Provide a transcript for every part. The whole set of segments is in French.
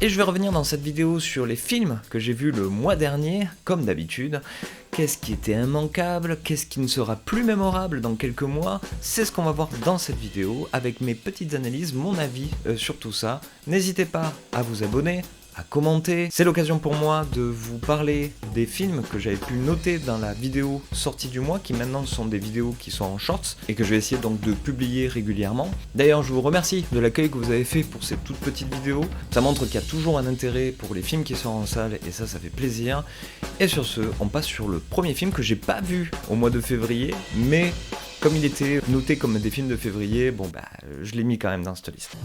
Et je vais revenir dans cette vidéo sur les films que j'ai vus le mois dernier, comme d'habitude. Qu'est-ce qui était immanquable? Qu'est-ce qui ne sera plus mémorable dans quelques mois? C'est ce qu'on va voir dans cette vidéo, avec mes petites analyses, mon avis sur tout ça. N'hésitez pas à vous abonner, à commenter. C'est l'occasion pour moi de vous parler des films que j'avais pu noter dans la vidéo sortie du mois, qui maintenant sont des vidéos qui sont en shorts et que je vais essayer donc de publier régulièrement. D'ailleurs, je vous remercie de l'accueil que vous avez fait pour ces toutes petites vidéos. Ça montre qu'il y a toujours un intérêt pour les films qui sortent en salle et ça fait plaisir. Et sur ce, on passe sur le premier film que j'ai pas vu au mois de février, mais comme il était noté comme des films de février, bon bah je l'ai mis quand même dans cette liste.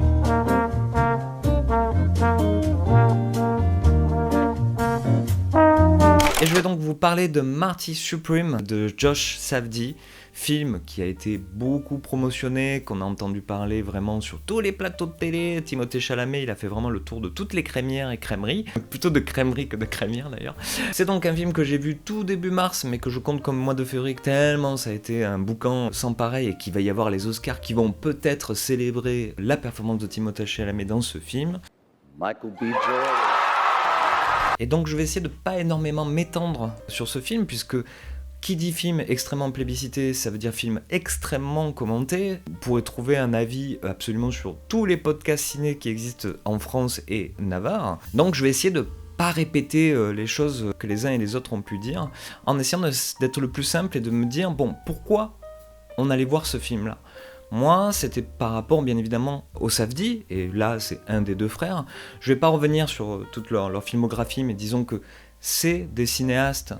Et je vais donc vous parler de Marty Supreme de Josh Safdie, film qui a été beaucoup promotionné, qu'on a entendu parler vraiment sur tous les plateaux de télé. Timothée Chalamet, il a fait vraiment le tour de toutes les crémières et crèmeries, plutôt de crèmeries que de crémières d'ailleurs. C'est donc un film que j'ai vu tout début mars, mais que je compte comme mois de février, tellement ça a été un boucan sans pareil et qu'il va y avoir les Oscars qui vont peut-être célébrer la performance de Timothée Chalamet dans ce film. Michael B. Jordan. Et donc je vais essayer de pas énormément m'étendre sur ce film, puisque qui dit film extrêmement plébiscité, ça veut dire film extrêmement commenté. Vous pourrez trouver un avis absolument sur tous les podcasts ciné qui existent en France et Navarre. Donc je vais essayer de pas répéter les choses que les uns et les autres ont pu dire, en essayant d'être le plus simple et de me dire, bon, pourquoi on allait voir ce film-là ? Moi, c'était par rapport, bien évidemment, au Safdie, et là, c'est un des deux frères. Je vais pas revenir sur toute leur filmographie, mais disons que c'est des cinéastes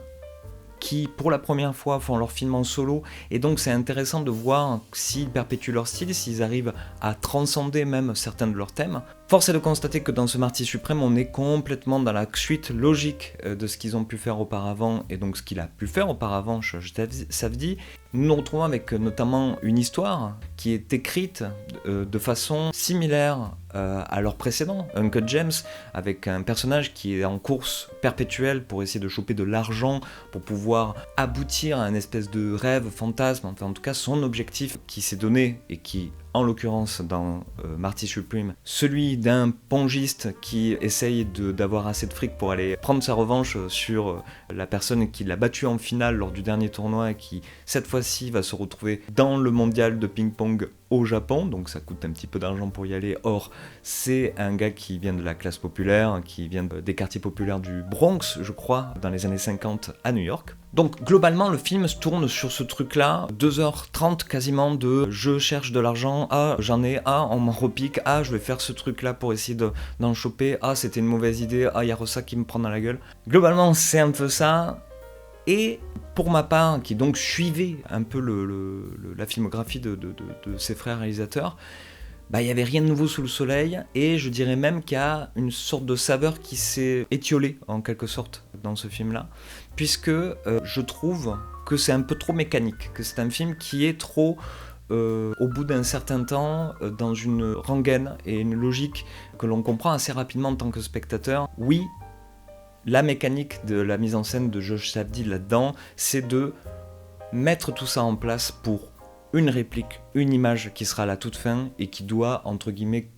qui, pour la première fois, font leur film en solo, et donc c'est intéressant de voir s'ils perpétuent leur style, s'ils arrivent à transcender même certains de leurs thèmes. Force est de constater que dans ce Marty Supreme, on est complètement dans la suite logique de ce qu'ils ont pu faire auparavant, et donc ce qu'il a pu faire auparavant, Josh Safdie. Nous nous retrouvons avec notamment une histoire qui est écrite de façon similaire à leur précédent, Uncut James, avec un personnage qui est en course perpétuelle pour essayer de choper de l'argent, pour pouvoir aboutir à un espèce de rêve, fantasme, enfin en tout cas son objectif qui s'est donné et qui, en l'occurrence dans Marty Supreme, celui d'un pongiste qui essaye d'avoir assez de fric pour aller prendre sa revanche sur la personne qui l'a battu en finale lors du dernier tournoi et qui, cette fois-ci, va se retrouver dans le mondial de ping-pong au Japon, donc ça coûte un petit peu d'argent pour y aller. Or, c'est un gars qui vient de la classe populaire, qui vient des quartiers populaires du Bronx, je crois, dans les années 50 à New York. Donc globalement, le film se tourne sur ce truc-là, 2h30 quasiment de « je cherche de l'argent, ah j'en ai, ah on m'en repique, ah je vais faire ce truc-là pour essayer d'en choper, ah c'était une mauvaise idée, ah il y a Rossa qui me prend dans la gueule ». Globalement, c'est un peu ça. Et pour ma part, qui donc suivait un peu la filmographie de ses frères réalisateurs, bah, il n'y avait rien de nouveau sous le soleil, et je dirais même qu'il y a une sorte de saveur qui s'est étiolée, en quelque sorte, dans ce film-là, puisque je trouve que c'est un peu trop mécanique, que c'est un film qui est trop, au bout d'un certain temps, dans une rengaine et une logique que l'on comprend assez rapidement en tant que spectateur. Oui, la mécanique de la mise en scène de Josh Safdie là-dedans, c'est de mettre tout ça en place pour une réplique, une image qui sera à la toute fin et qui doit, entre guillemets,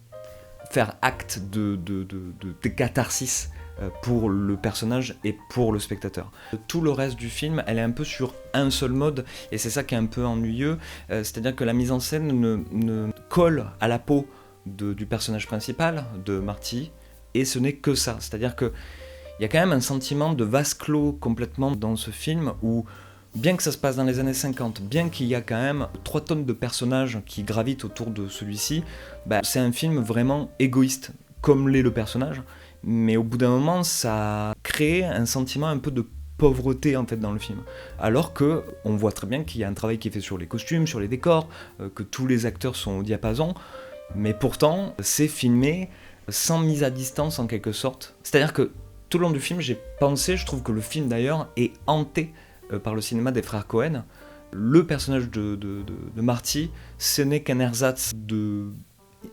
faire acte de catharsis pour le personnage et pour le spectateur. Tout le reste du film, elle est un peu sur un seul mode, et c'est ça qui est un peu ennuyeux, c'est-à-dire que la mise en scène ne colle à la peau du personnage principal, de Marty, et ce n'est que ça, c'est-à-dire que il y a quand même un sentiment de vase clos complètement dans ce film où, bien que ça se passe dans les années 50, bien qu'il y a quand même 3 tonnes de personnages qui gravitent autour de celui-ci, bah, c'est un film vraiment égoïste, comme l'est le personnage, mais au bout d'un moment, ça crée un sentiment un peu de pauvreté en fait dans le film. Alors que on voit très bien qu'il y a un travail qui est fait sur les costumes, sur les décors, que tous les acteurs sont au diapason, mais pourtant, c'est filmé sans mise à distance en quelque sorte. C'est-à-dire que tout le long du film, j'ai pensé, je trouve que le film d'ailleurs est hanté par le cinéma des frères Cohen. Le personnage de Marty, ce n'est qu'un ersatz de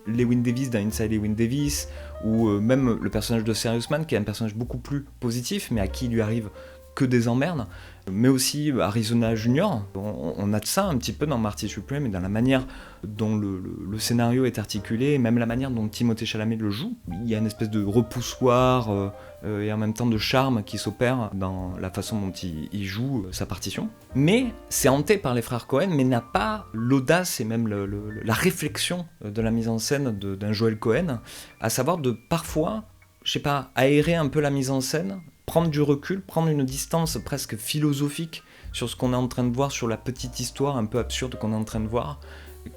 Llewyn Davis dans Inside Llewyn Davis, ou même le personnage de Serious Man, qui est un personnage beaucoup plus positif, mais à qui il lui arrive que des emmerdes, mais aussi Arizona Junior. On a de ça un petit peu dans Marty Supreme et dans la manière dont le scénario est articulé, et même la manière dont Timothée Chalamet le joue. Il y a une espèce de repoussoir et en même temps de charme qui s'opère dans la façon dont il joue sa partition. Mais c'est hanté par les frères Coen, mais n'a pas l'audace et même la réflexion de la mise en scène d'un Joel Coen, à savoir de parfois, je sais pas, aérer un peu la mise en scène, prendre du recul, prendre une distance presque philosophique sur ce qu'on est en train de voir, sur la petite histoire un peu absurde qu'on est en train de voir,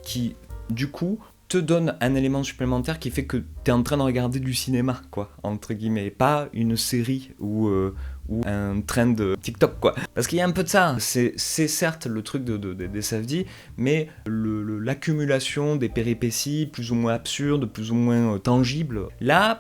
qui, du coup, te donne un élément supplémentaire qui fait que t'es en train de regarder du cinéma, quoi, entre guillemets, et pas une série ou un trend de TikTok, quoi. Parce qu'il y a un peu de ça, c'est certes le truc des Safdie, mais l'accumulation des péripéties plus ou moins absurdes, plus ou moins tangibles, là,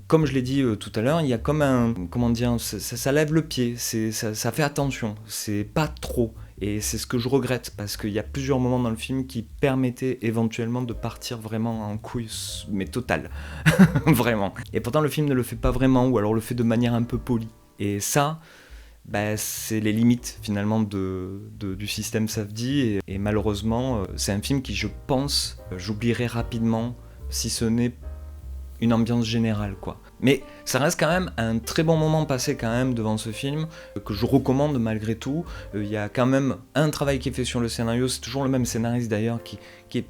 comme je l'ai dit tout à l'heure, il y a comme un... Comment dire, ça lève le pied, ça fait attention, c'est pas trop. Et c'est ce que je regrette, parce qu'il y a plusieurs moments dans le film qui permettaient éventuellement de partir vraiment en couille, mais totale. Vraiment. Et pourtant le film ne le fait pas vraiment, ou alors le fait de manière un peu polie. Et ça, c'est les limites finalement du système Safdie, et malheureusement, c'est un film qui, je pense, j'oublierai rapidement, si ce n'est une ambiance générale, quoi. Mais ça reste quand même un très bon moment passé quand même devant ce film, que je recommande malgré tout. Il y a quand même un travail qui est fait sur le scénario, c'est toujours le même scénariste d'ailleurs, qui est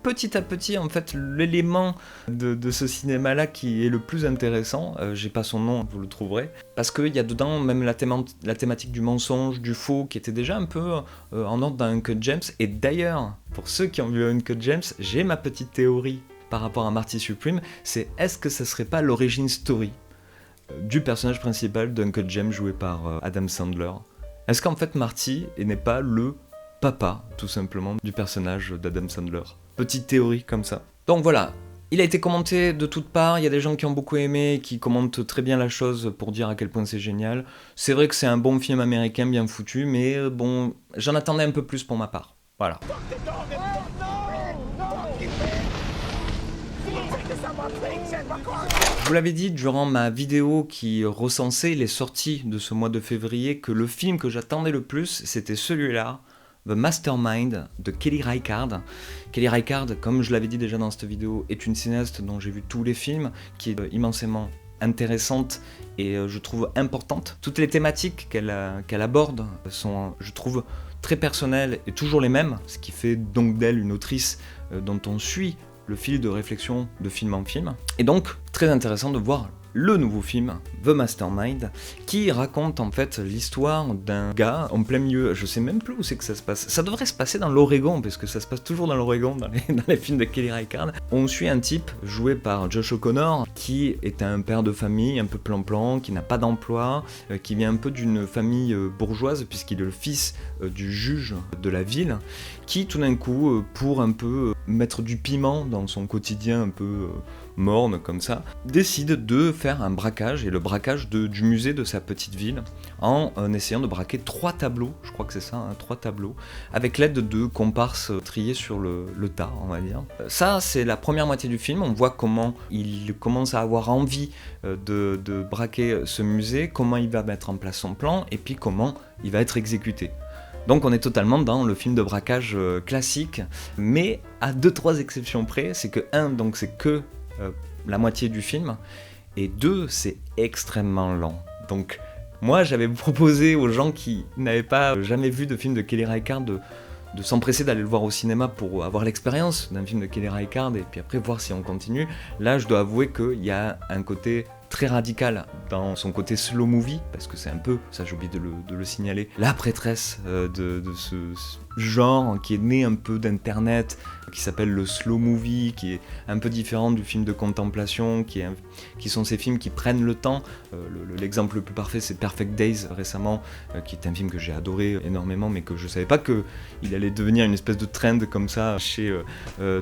petit à petit en fait l'élément de ce cinéma-là qui est le plus intéressant. J'ai pas son nom, vous le trouverez. Parce qu'il y a dedans même la thématique du mensonge, du faux, qui était déjà un peu en ordre dans Uncut James. Et d'ailleurs, pour ceux qui ont vu Uncut James, j'ai ma petite théorie par rapport à Marty Supreme, c'est est-ce que ça serait pas l'origin story du personnage principal d'Uncut James joué par Adam Sandler? Est-ce qu'en fait Marty n'est pas le papa, tout simplement, du personnage d'Adam Sandler? Petite théorie comme ça. Donc voilà, il a été commenté de toutes parts, il y a des gens qui ont beaucoup aimé, qui commentent très bien la chose pour dire à quel point c'est génial. C'est vrai que c'est un bon film américain bien foutu, mais bon, j'en attendais un peu plus pour ma part. Voilà. Je vous l'avais dit durant ma vidéo qui recensait les sorties de ce mois de février que le film que j'attendais le plus, c'était celui-là, The Mastermind de Kelly Reichardt. Kelly Reichardt, comme je l'avais dit déjà dans cette vidéo, est une cinéaste dont j'ai vu tous les films, qui est immensément intéressante et je trouve importante. Toutes les thématiques qu'elle aborde sont, je trouve, très personnelles et toujours les mêmes, ce qui fait donc d'elle une autrice dont on suit le fil de réflexion de film en film. Et donc, très intéressant de voir le nouveau film, The Mastermind, qui raconte en fait l'histoire d'un gars en plein milieu, je sais même plus où c'est que ça se passe. Ça devrait se passer dans l'Oregon, parce que ça se passe toujours dans l'Oregon, dans les films de Kelly Reichardt. On suit un type, joué par Josh O'Connor, qui est un père de famille, un peu plan-plan, qui n'a pas d'emploi, qui vient un peu d'une famille bourgeoise, puisqu'il est le fils du juge de la ville, qui tout d'un coup, pour un peu mettre du piment dans son quotidien un peu morne comme ça, décide de faire un braquage, et le braquage du musée de sa petite ville, en essayant de braquer 3 tableaux, je crois que c'est ça, 3 tableaux, avec l'aide de comparses triés sur le tas, on va dire. Ça, c'est la première moitié du film, on voit comment il commence à avoir envie de braquer ce musée, comment il va mettre en place son plan, et puis comment il va être exécuté. Donc on est totalement dans le film de braquage classique, mais à 2-3 exceptions près, c'est que 1, donc c'est que la moitié du film, et 2, c'est extrêmement lent. Donc moi j'avais proposé aux gens qui n'avaient pas jamais vu de film de Kelly Reichardt de s'empresser d'aller le voir au cinéma pour avoir l'expérience d'un film de Kelly Reichardt et puis après voir si on continue. Là je dois avouer qu'il y a un côté très radical dans son côté slow movie, parce que c'est un peu, ça j'ai oublié de le signaler, la prêtresse de ce genre qui est né un peu d'internet, qui s'appelle le slow movie, qui est un peu différent du film de contemplation, qui sont ces films qui prennent le temps. L'exemple le plus parfait c'est Perfect Days récemment, qui est un film que j'ai adoré énormément, mais que je savais pas qu'il allait devenir une espèce de trend comme ça chez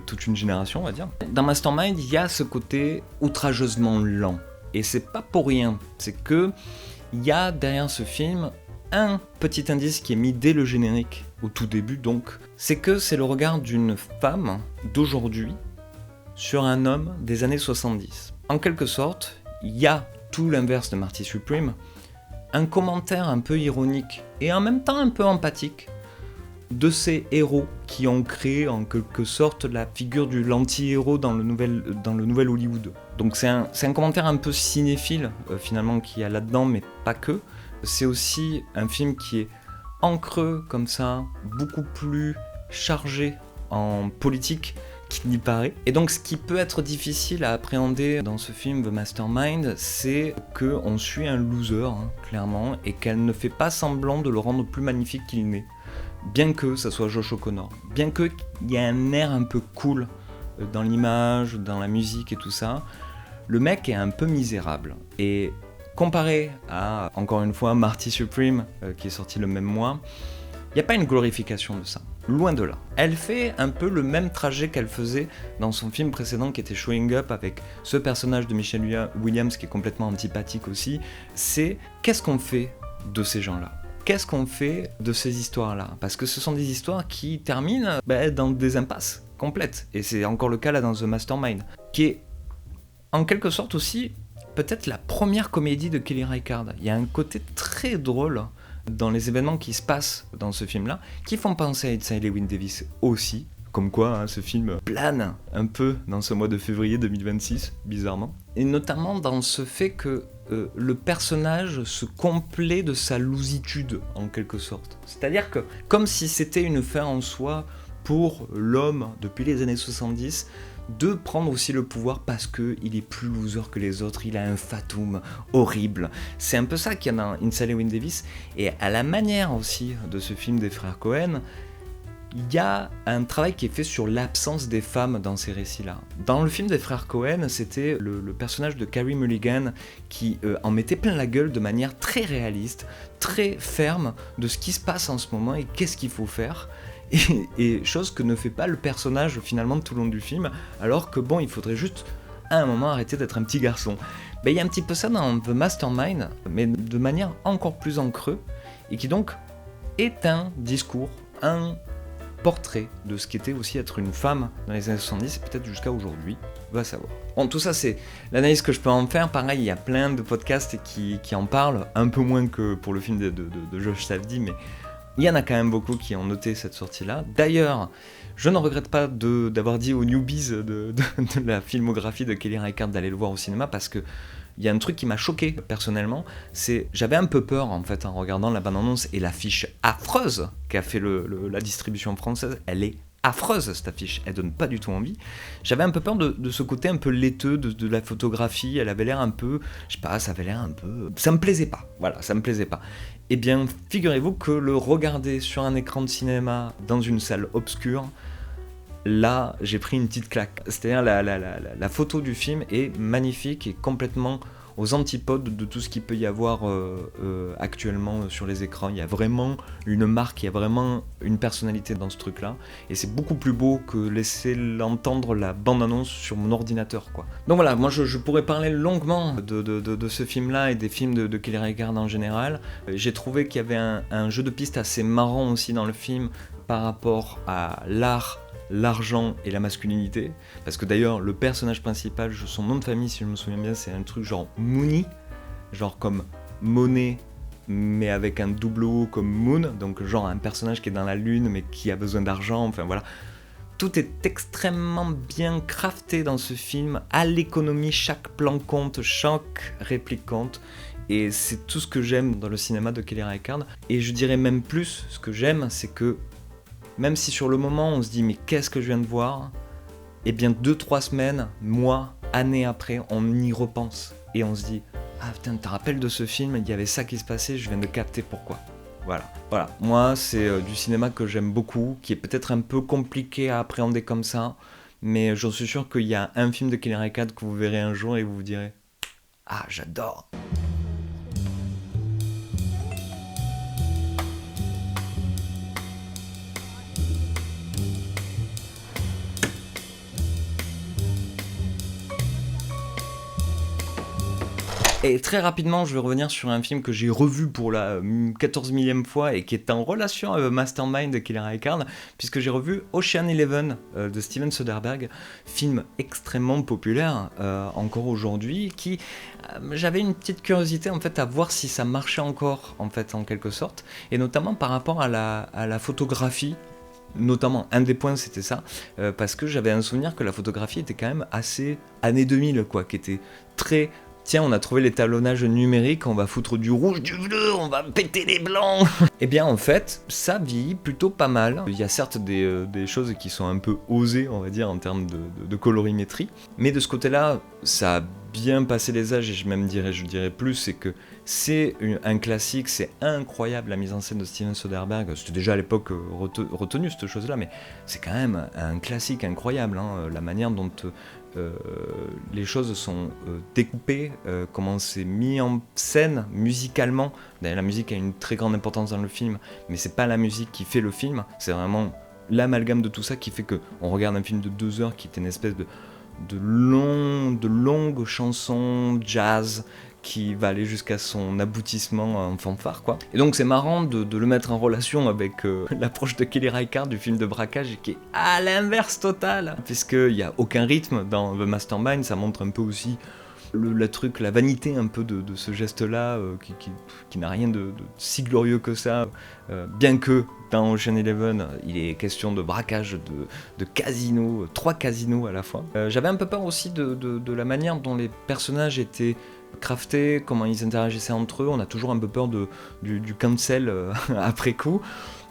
toute une génération, on va dire. Dans Mastermind, il y a ce côté outrageusement lent. Et c'est pas pour rien, c'est que il y a derrière ce film un petit indice qui est mis dès le générique, au tout début donc, c'est que c'est le regard d'une femme d'aujourd'hui sur un homme des années 70. En quelque sorte, il y a tout l'inverse de Marty Supreme, un commentaire un peu ironique et en même temps un peu empathique de ces héros qui ont créé en quelque sorte la figure du l'anti-héros dans le nouvel Hollywood. Donc c'est un commentaire un peu cinéphile finalement qu'il y a là-dedans, mais pas que. C'est aussi un film qui est en creux comme ça, beaucoup plus chargé en politique qu'il n'y paraît. Et donc ce qui peut être difficile à appréhender dans ce film The Mastermind, c'est qu'on suit un loser, clairement, et qu'elle ne fait pas semblant de le rendre plus magnifique qu'il n'est. Bien que ça soit Josh O'Connor, bien qu'il y ait un air un peu cool dans l'image, dans la musique et tout ça, le mec est un peu misérable. Et comparé à, encore une fois, Marty Supreme, qui est sorti le même mois, il n'y a pas une glorification de ça. Loin de là. Elle fait un peu le même trajet qu'elle faisait dans son film précédent qui était Showing Up avec ce personnage de Michelle Williams qui est complètement antipathique aussi. C'est qu'est-ce qu'on fait de ces gens-là ? Qu'est-ce qu'on fait de ces histoires-là ? Parce que ce sont des histoires qui terminent dans des impasses complètes. Et c'est encore le cas là dans The Mastermind, qui est en quelque sorte aussi peut-être la première comédie de Kelly Reichardt. Il y a un côté très drôle dans les événements qui se passent dans ce film-là, qui font penser à It's Llewyn Davis aussi. Comme quoi, ce film plane un peu dans ce mois de février 2026, bizarrement. Et notamment dans ce fait que le personnage se complaît de sa lousitude, en quelque sorte. C'est-à-dire que, comme si c'était une fin en soi pour l'homme, depuis les années 70, de prendre aussi le pouvoir parce qu'il est plus loser que les autres, il a un fatum horrible. C'est un peu ça qu'il y a dans It's Llewyn Davis, et à la manière aussi de ce film des frères Coen, il y a un travail qui est fait sur l'absence des femmes dans ces récits-là. Dans le film des frères Coen, c'était le personnage de Carey Mulligan qui en mettait plein la gueule de manière très réaliste, très ferme de ce qui se passe en ce moment et qu'est-ce qu'il faut faire. Et chose que ne fait pas le personnage finalement tout le long du film, alors que bon, il faudrait juste à un moment arrêter d'être un petit garçon. Il y a un petit peu ça dans The Mastermind, mais de manière encore plus en creux, et qui donc est un discours, un portrait de ce qu'était aussi être une femme dans les années 70 et peut-être jusqu'à aujourd'hui, va savoir. Bon, tout ça c'est l'analyse que je peux en faire, pareil il y a plein de podcasts qui en parlent, un peu moins que pour le film de Josh Safdie, mais il y en a quand même beaucoup qui ont noté cette sortie-là. D'ailleurs, je ne regrette pas d'avoir dit aux newbies de la filmographie de Kelly Reichardt d'aller le voir au cinéma, parce que il y a un truc qui m'a choqué personnellement, c'est j'avais un peu peur en fait en regardant la bande-annonce et l'affiche affreuse qu'a fait la distribution française. Elle est affreuse cette affiche, elle donne pas du tout envie. J'avais un peu peur de ce côté un peu laiteux de la photographie, elle avait l'air un peu, je sais pas, ça avait l'air un peu... Ça me plaisait pas, voilà, ça me plaisait pas. Eh bien, figurez-vous que le regarder sur un écran de cinéma dans une salle obscure, là, j'ai pris une petite claque. C'est-à-dire la photo du film est magnifique et complètement aux antipodes de tout ce qu'il peut y avoir actuellement sur les écrans. Il y a vraiment une marque, il y a vraiment une personnalité dans ce truc-là. Et c'est beaucoup plus beau que laisser l'entendre la bande-annonce sur mon ordinateur, quoi. Donc voilà, moi je pourrais parler longuement de ce film-là et des films de Kelly Reichardt en général. J'ai trouvé qu'il y avait un jeu de piste assez marrant aussi dans le film par rapport à l'art, l'argent et la masculinité, parce que d'ailleurs le personnage principal, son nom de famille si je me souviens bien, c'est un truc genre Mooney, genre comme monnaie mais avec un double O comme Moon, donc genre un personnage qui est dans la lune mais qui a besoin d'argent, enfin voilà. Tout est extrêmement bien crafté dans ce film, à l'économie, chaque plan compte, chaque réplique compte, et c'est tout ce que j'aime dans le cinéma de Kelly Reichardt. Et je dirais même plus, ce que j'aime, c'est que même si sur le moment on se dit mais qu'est-ce que je viens de voir, et bien 2-3 semaines, mois, années après, on y repense et on se dit ah putain, tu te rappelles de ce film, il y avait ça qui se passait, je viens de capter pourquoi. Voilà. Moi c'est du cinéma que j'aime beaucoup, qui est peut-être un peu compliqué à appréhender comme ça, mais j'en suis sûr qu'il y a un film de Kelly Reichardt que vous verrez un jour et vous vous direz ah j'adore. Et très rapidement, je vais revenir sur un film que j'ai revu pour la 14 millième fois et qui est en relation avec Mastermind de Killer Reichardt, puisque j'ai revu Ocean Eleven de Steven Soderbergh, film extrêmement populaire encore aujourd'hui, qui j'avais une petite curiosité en fait à voir si ça marchait encore en fait en quelque sorte, et notamment par rapport à la photographie. Notamment, un des points c'était ça, parce que j'avais un souvenir que la photographie était quand même assez années 2000, quoi, qui était très... Tiens, on a trouvé l'étalonnage numérique, on va foutre du rouge, du bleu, on va péter les blancs. Eh bien, en fait, ça vieillit plutôt pas mal. Il y a certes des choses qui sont un peu osées, on va dire, en termes de colorimétrie, mais de ce côté-là, ça a bien passé les âges, et je dirais plus, c'est que c'est un classique, c'est incroyable la mise en scène de Steven Soderbergh. C'était déjà à l'époque retenu cette chose-là, mais c'est quand même un classique incroyable, hein, la manière dont les choses sont découpées, comment c'est mis en scène musicalement. D'ailleurs, la musique a une très grande importance dans le film, mais c'est pas la musique qui fait le film, c'est vraiment l'amalgame de tout ça qui fait qu'on regarde un film de 2 heures qui est une espèce de longues chansons jazz qui va aller jusqu'à son aboutissement en fanfare, quoi. Et donc c'est marrant de le mettre en relation avec l'approche de Kelly Reichardt du film de braquage, qui est à l'inverse total, puisqu'il n'y a aucun rythme dans The Mastermind. Ça montre un peu aussi la vanité un peu de ce geste-là, qui n'a rien de si glorieux que ça, bien que dans Ocean Eleven, il est question de braquage de casinos, 3 casinos à la fois. J'avais un peu peur aussi de la manière dont les personnages étaient craftés, comment ils interagissaient entre eux. On a toujours un peu peur du cancel après coup.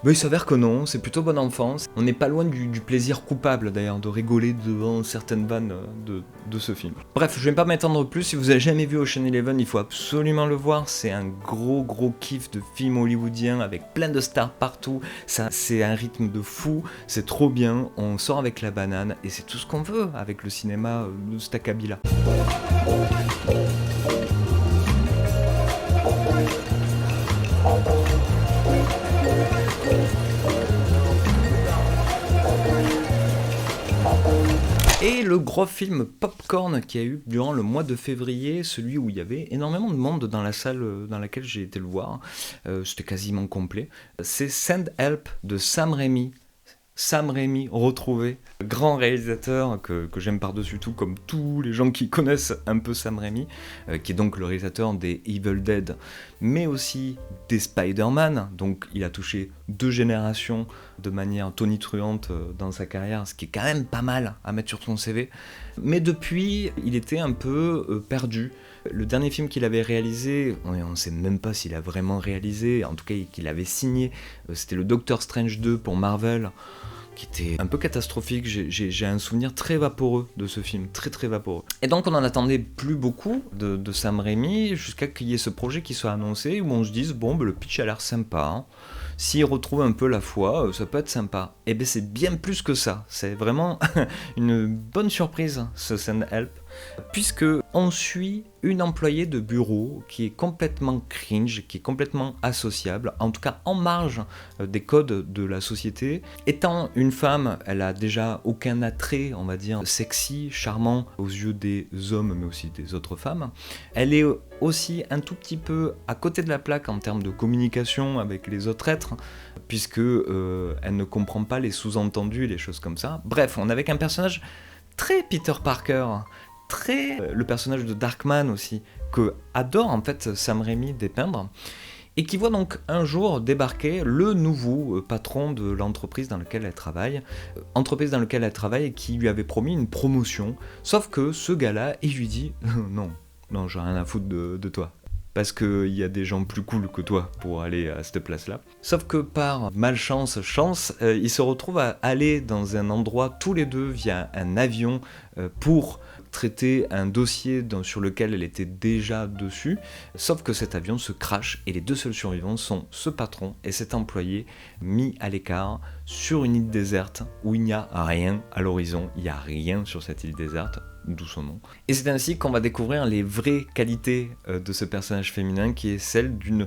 Mais il s'avère que non, c'est plutôt bonne enfance. On n'est pas loin du plaisir coupable d'ailleurs de rigoler devant certaines vannes de ce film. Bref, je vais pas m'étendre plus. Si vous avez jamais vu Ocean Eleven, il faut absolument le voir. C'est un gros kiff de film hollywoodien avec plein de stars partout. Ça, c'est un rythme de fou, c'est trop bien. On sort avec la banane et c'est tout ce qu'on veut avec le cinéma de cet acabit-là. Et le gros film Popcorn qu'il y a eu durant le mois de février, celui où il y avait énormément de monde dans la salle dans laquelle j'ai été le voir, c'était quasiment complet, c'est Send Help de Sam Raimi. Sam Raimi retrouvé, grand réalisateur que j'aime par-dessus tout, comme tous les gens qui connaissent un peu Sam Raimi, qui est donc le réalisateur des Evil Dead, mais aussi des Spider-Man. Donc il a touché 2 générations de manière tonitruante dans sa carrière, ce qui est quand même pas mal à mettre sur son CV. Mais depuis, il était un peu perdu. Le dernier film qu'il avait réalisé, on ne sait même pas s'il a vraiment réalisé, en tout cas qu'il avait signé, c'était le Doctor Strange 2 pour Marvel, qui était un peu catastrophique. J'ai un souvenir très vaporeux de ce film, très vaporeux. Et donc on n'en attendait plus beaucoup de Sam Raimi, jusqu'à qu'il y ait ce projet qui soit annoncé, où on se dise, bon, le pitch a l'air sympa, hein. S'il retrouve un peu la foi, ça peut être sympa. Et bien c'est bien plus que ça, c'est vraiment une bonne surprise, ce Send Help, puisque on suit une employée de bureau qui est complètement cringe, qui est complètement associable, en tout cas en marge des codes de la société. Étant une femme, elle a déjà aucun attrait, on va dire, sexy, charmant aux yeux des hommes, mais aussi des autres femmes. Elle est aussi un tout petit peu à côté de la plaque en termes de communication avec les autres êtres, puisque elle ne comprend pas les sous-entendus et les choses comme ça. Bref, on est avec un personnage très Peter Parker, très le personnage de Darkman aussi, que adore en fait Sam Raimi dépeindre, et qui voit donc un jour débarquer le nouveau patron de l'entreprise dans laquelle elle travaille, et qui lui avait promis une promotion, sauf que ce gars-là, il lui dit non, j'ai rien à foutre de toi. Parce qu'il y a des gens plus cool que toi pour aller à cette place-là. Sauf que par malchance, ils se retrouvent à aller dans un endroit tous les deux via un avion pour traiter un dossier sur lequel elle était déjà dessus. Sauf que cet avion se crache et les 2 seuls survivants sont ce patron et cet employé mis à l'écart sur une île déserte où il n'y a rien à l'horizon. Il n'y a rien sur cette île déserte, d'où son nom. Et c'est ainsi qu'on va découvrir les vraies qualités de ce personnage féminin, qui est celle d'une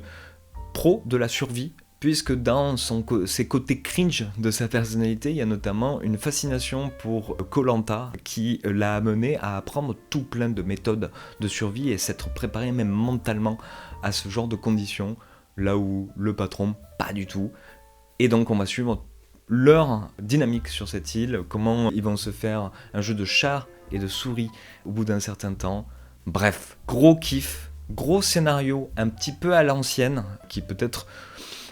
pro de la survie, puisque dans ses côtés cringe de sa personnalité, il y a notamment une fascination pour koh qui l'a amené à apprendre tout plein de méthodes de survie et s'être préparé même mentalement à ce genre de conditions, là où le patron, pas du tout. Et donc on va suivre leur dynamique sur cette île, comment ils vont se faire un jeu de chat et de souris au bout d'un certain temps. Bref, gros kiff, gros scénario un petit peu à l'ancienne, qui peut-être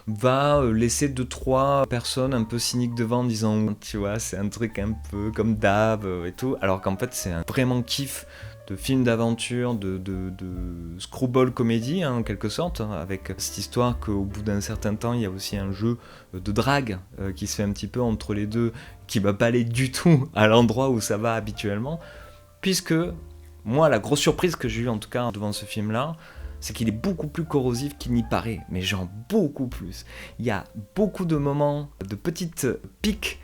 va laisser 2-3 personnes un peu cyniques devant en disant tu vois c'est un truc un peu comme d'hab et tout, alors qu'en fait c'est un vraiment kiff de film d'aventure, de screwball comédie en quelque sorte, avec cette histoire qu'au bout d'un certain temps il y a aussi un jeu de drague qui se fait un petit peu entre les deux, qui va pas aller du tout à l'endroit où ça va habituellement, puisque moi la grosse surprise que j'ai eue en tout cas devant ce film là, c'est qu'il est beaucoup plus corrosif qu'il n'y paraît, mais genre beaucoup plus. Il y a beaucoup de moments, de petites piques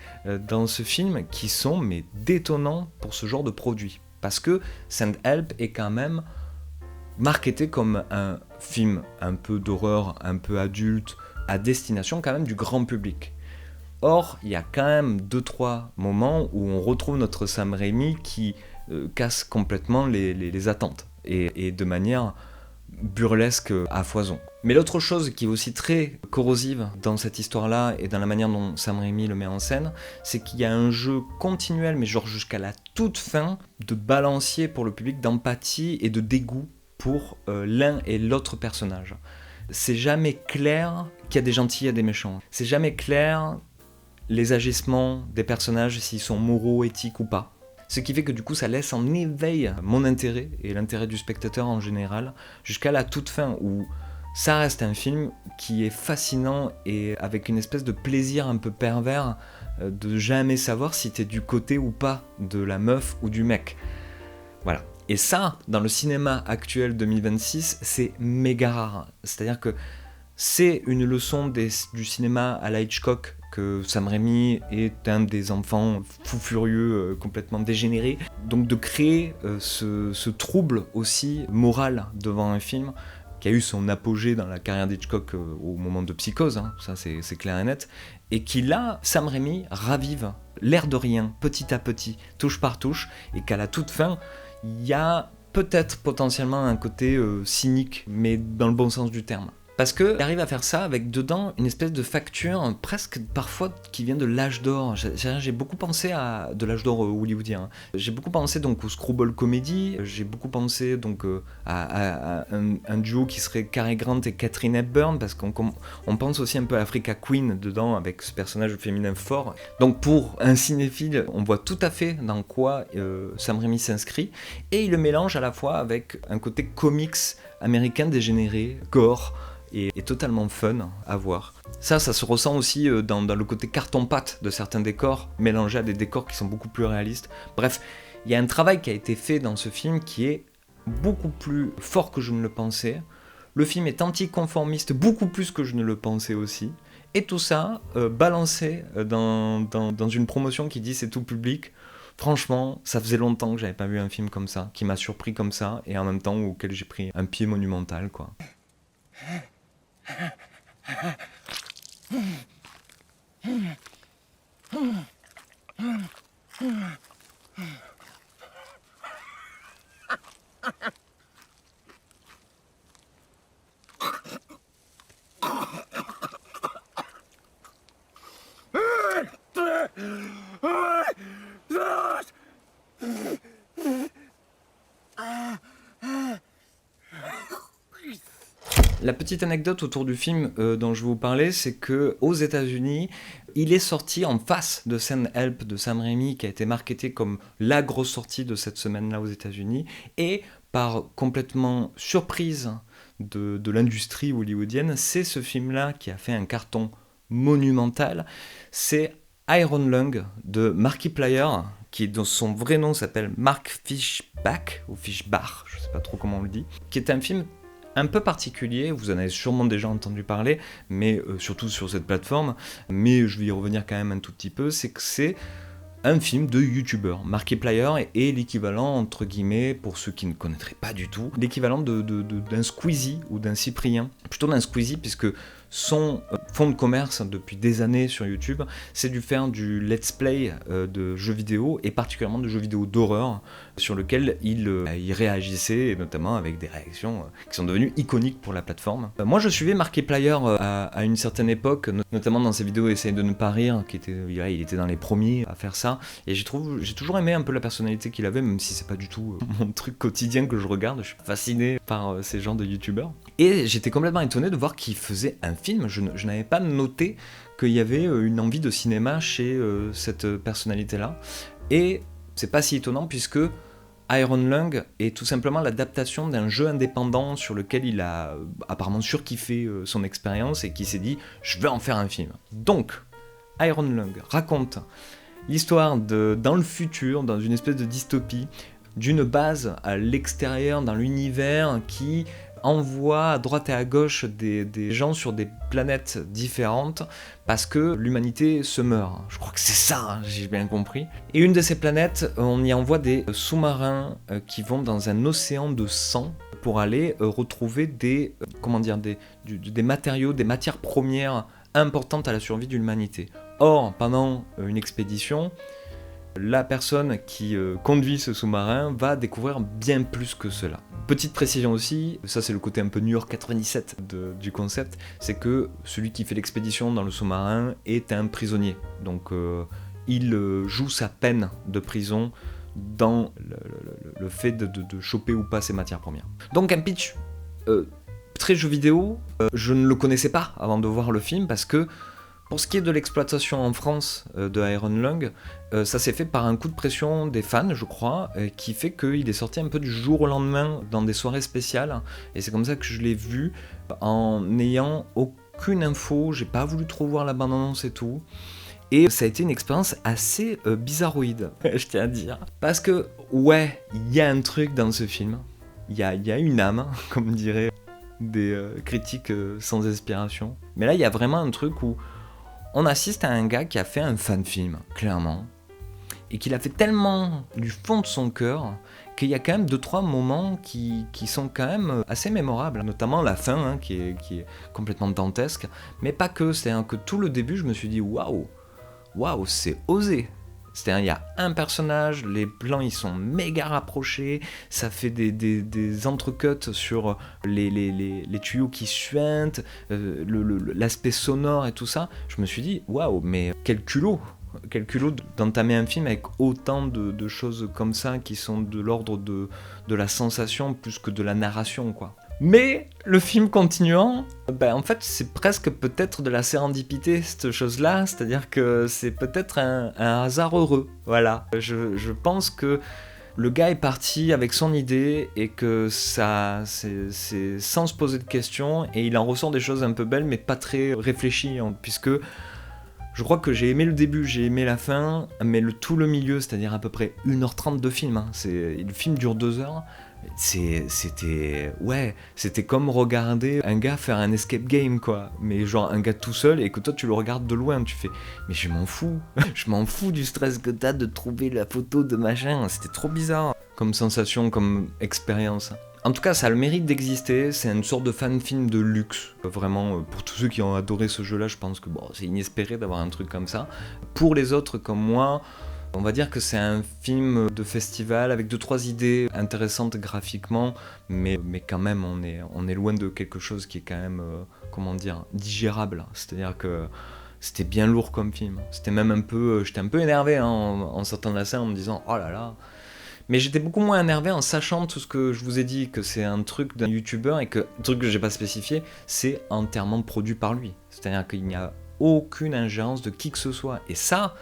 dans ce film qui sont mais détonnants pour ce genre de produit. Parce que Send Help est quand même marketé comme un film un peu d'horreur, un peu adulte, à destination quand même du grand public. Or, il y a quand même 2-3 moments où on retrouve notre Sam Raimi qui casse complètement les attentes, et de manière burlesque à foison. Mais l'autre chose qui est aussi très corrosive dans cette histoire-là et dans la manière dont Sam Raimi le met en scène, c'est qu'il y a un jeu continuel, mais genre jusqu'à la toute fin, de balancier pour le public, d'empathie et de dégoût pour l'un et l'autre personnage. C'est jamais clair qu'il y a des gentils et des méchants. C'est jamais clair les agissements des personnages, s'ils sont moraux, éthiques ou pas. Ce qui fait que du coup ça laisse en éveil mon intérêt et l'intérêt du spectateur en général jusqu'à la toute fin où ça reste un film qui est fascinant et avec une espèce de plaisir un peu pervers de jamais savoir si t'es du côté ou pas de la meuf ou du mec. Voilà. Et ça, dans le cinéma actuel 2026, c'est méga rare. C'est-à-dire que c'est une leçon du cinéma à la Hitchcock, que Sam Raimi est un des enfants fous furieux, complètement dégénérés. Donc de créer ce trouble aussi moral devant un film, qui a eu son apogée dans la carrière d'Hitchcock au moment de Psychose, hein, ça c'est clair et net, et qui là, Sam Raimi ravive, l'air de rien, petit à petit, touche par touche, et qu'à la toute fin, il y a peut-être potentiellement un côté cynique, mais dans le bon sens du terme. Parce qu'il arrive à faire ça avec dedans une espèce de facture presque parfois qui vient de l'âge d'or. J'ai beaucoup pensé à de l'âge d'or hollywoodien. J'ai beaucoup pensé donc au screwball comedy. J'ai beaucoup pensé donc à un duo qui serait Cary Grant et Katharine Hepburn, parce qu'on pense aussi un peu à Africa Queen dedans avec ce personnage féminin fort. Donc pour un cinéphile, on voit tout à fait dans quoi Sam Raimi s'inscrit, et il le mélange à la fois avec un côté comics américain dégénéré, gore, et totalement fun à voir. Ça se ressent aussi dans le côté carton-pâte de certains décors, mélangés à des décors qui sont beaucoup plus réalistes. Bref, il y a un travail qui a été fait dans ce film qui est beaucoup plus fort que je ne le pensais. Le film est anticonformiste beaucoup plus que je ne le pensais aussi. Et tout ça, balancé dans une promotion qui dit c'est tout public. Franchement, ça faisait longtemps que j'avais pas vu un film comme ça, qui m'a surpris comme ça, et en même temps auquel j'ai pris un pied monumental, quoi. La petite anecdote autour du film dont je vais vous parler, c'est que aux États-Unis, il est sorti en face de Send Help de Sam Raimi, qui a été marketé comme la grosse sortie de cette semaine-là aux États-Unis, et par complètement surprise de l'industrie hollywoodienne, c'est ce film-là qui a fait un carton monumental. C'est Iron Lung de Markiplier, qui dans son vrai nom s'appelle Mark Fischbach, ou Fischbach, je sais pas trop comment on le dit, qui est un film un peu particulier, vous en avez sûrement déjà entendu parler, mais surtout sur cette plateforme, mais je vais y revenir quand même un tout petit peu, c'est que c'est un film de youtubeur. Markiplier est l'équivalent, entre guillemets, pour ceux qui ne connaîtraient pas du tout, l'équivalent d'un Squeezie ou d'un Cyprien, plutôt d'un Squeezie, puisque son fond de commerce depuis des années sur YouTube, c'est de faire du let's play de jeux vidéo, et particulièrement de jeux vidéo d'horreur, sur lequel il réagissait, et notamment avec des réactions qui sont devenues iconiques pour la plateforme. Moi je suivais Markiplier à une certaine époque, notamment dans ses vidéos Essaye de ne pas rire, il était dans les premiers à faire ça, et j'ai toujours aimé un peu la personnalité qu'il avait, même si c'est pas du tout mon truc quotidien que je regarde, je suis fasciné par ces genres de youtubeurs. Et j'étais complètement étonné de voir qu'il faisait un film, je n'avais pas noté qu'il y avait une envie de cinéma chez cette personnalité-là, et c'est pas si étonnant puisque Iron Lung est tout simplement l'adaptation d'un jeu indépendant sur lequel il a apparemment surkiffé son expérience et qui s'est dit « je vais en faire un film ». Donc, Iron Lung raconte l'histoire dans le futur, dans une espèce de dystopie, d'une base à l'extérieur, dans l'univers, qui envoie à droite et à gauche des gens sur des planètes différentes parce que l'humanité se meurt. Je crois que c'est ça, hein, j'ai bien compris. Et une de ces planètes, on y envoie des sous-marins qui vont dans un océan de sang pour aller retrouver des matériaux, des matières premières importantes à la survie de l'humanité. Or, pendant une expédition, la personne qui conduit ce sous-marin va découvrir bien plus que cela. Petite précision aussi, ça c'est le côté un peu New York 97 du concept, c'est que celui qui fait l'expédition dans le sous-marin est un prisonnier. Donc il joue sa peine de prison dans le fait de choper ou pas ses matières premières. Donc un pitch très jeu vidéo, je ne le connaissais pas avant de voir le film parce que pour ce qui est de l'exploitation en France de Iron Lung, ça s'est fait par un coup de pression des fans, je crois, qui fait qu'il est sorti un peu du jour au lendemain dans des soirées spéciales, et c'est comme ça que je l'ai vu, en n'ayant aucune info, j'ai pas voulu trop voir la bande-annonce et tout, et ça a été une expérience assez bizarroïde, je tiens à dire. Parce que, ouais, il y a un truc dans ce film, il y a une âme, comme diraient des critiques sans inspiration, mais là il y a vraiment un truc où on assiste à un gars qui a fait un fan-film, clairement, et qu'il a fait tellement du fond de son cœur qu'il y a quand même 2-3 moments qui sont quand même assez mémorables, notamment la fin, hein, qui est complètement dantesque, mais pas que, c'est-à-dire que tout le début, je me suis dit « waouh, c'est osé ». C'est-à-dire, il y a un personnage, les plans ils sont méga rapprochés, ça fait des entrecuts sur les tuyaux qui suintent, l'aspect sonore et tout ça. Je me suis dit, waouh, mais quel culot d'entamer un film avec autant de choses comme ça qui sont de l'ordre de la sensation plus que de la narration, quoi. Mais le film continuant, en fait c'est presque peut-être de la sérendipité cette chose-là, c'est-à-dire que c'est peut-être un hasard heureux, voilà. Je pense que le gars est parti avec son idée et que ça, c'est sans se poser de questions, et il en ressort des choses un peu belles mais pas très réfléchies, hein, puisque je crois que j'ai aimé le début, j'ai aimé la fin, mais tout le milieu, c'est-à-dire à peu près 1h30 de film, hein, le film dure 2 heures, c'était comme regarder un gars faire un escape game, quoi, mais genre un gars tout seul et que toi tu le regardes de loin, tu fais mais je m'en fous du stress que t'as de trouver la photo de machin, c'était trop bizarre comme sensation, comme expérience. En tout cas, ça a le mérite d'exister, c'est une sorte de fan-film de luxe. Vraiment, pour tous ceux qui ont adoré ce jeu-là, je pense que c'est inespéré d'avoir un truc comme ça. Pour les autres comme moi, on va dire que c'est un film de festival avec 2-3 idées intéressantes graphiquement, mais quand même, on est loin de quelque chose qui est quand même, digérable. C'est-à-dire que c'était bien lourd comme film. C'était même j'étais un peu énervé, hein, en sortant de la scène en me disant « oh là là ». Mais j'étais beaucoup moins énervé en sachant tout ce que je vous ai dit, que c'est un truc d'un youtubeur et que le truc que j'ai pas spécifié, c'est entièrement produit par lui. C'est-à-dire qu'il n'y a aucune ingérence de qui que ce soit. Et ça